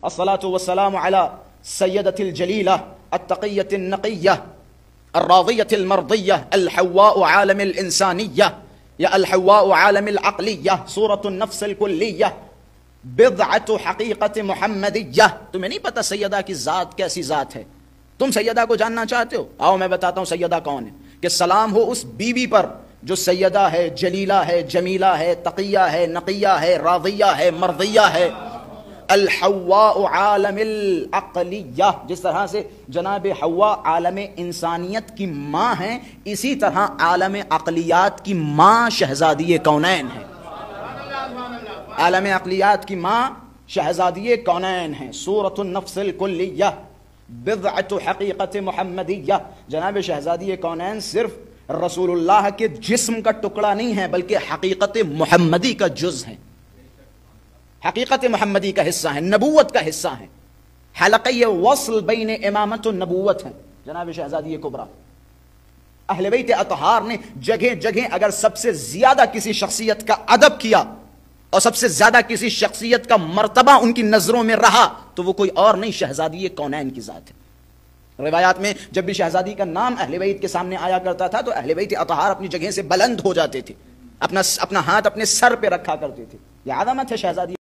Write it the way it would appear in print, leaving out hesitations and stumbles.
الصلاة والسلام على سيدة الجليلة التقية النقية الراضية المرضية الحواء عالم الإنسانية یا الحواء عالم العقلیہ صورت النفس الکلیہ بضعت حقیقت محمدیہ. تمہیں نہیں پتا سیدہ کی ذات کیسی ذات ہے؟ تم سیدہ کو جاننا چاہتے ہو؟ آؤ میں بتاتا ہوں سیدہ کون ہے. کہ سلام ہو اس بی بی پر جو سیدہ ہے، جلیلہ ہے، جمیلہ ہے، تقیہ ہے، نقیہ ہے، راضیہ ہے، مرضیہ ہے. الحواء عالم العقلیہ، جس طرح سے جناب حوا عالم انسانیت کی ماں ہیں، اسی طرح عالم عقلیات کی ماں شہزادی کونین ہے. عالم عقلیات کی ماں شہزادی کونین ہیں. سورۃ النفس الکلیہ بضعت حقیقت محمدیہ. جناب شہزادی کونین صرف رسول اللہ کے جسم کا ٹکڑا نہیں ہے بلکہ حقیقت محمدی کا جز ہے، حقیقت محمدی کا حصہ ہیں، نبوت کا حصہ ہیں، حلقہ وصل بین امامت و نبوت ہے جناب شہزادی کبریٰ. اہل بیت اطہار نے جگہ جگہ اگر سب سے زیادہ کسی شخصیت کا ادب کیا اور سب سے زیادہ کسی شخصیت کا مرتبہ ان کی نظروں میں رہا تو وہ کوئی اور نہیں، شہزادی کونین کی ذات ہے. روایات میں جب بھی شہزادی کا نام اہل بیت کے سامنے آیا کرتا تھا تو اہل بیت اطہار اپنی جگہ سے بلند ہو جاتے تھے، اپنا ہاتھ اپنے سر پہ رکھا کرتے تھے. یہ عظمت ہے شہزادی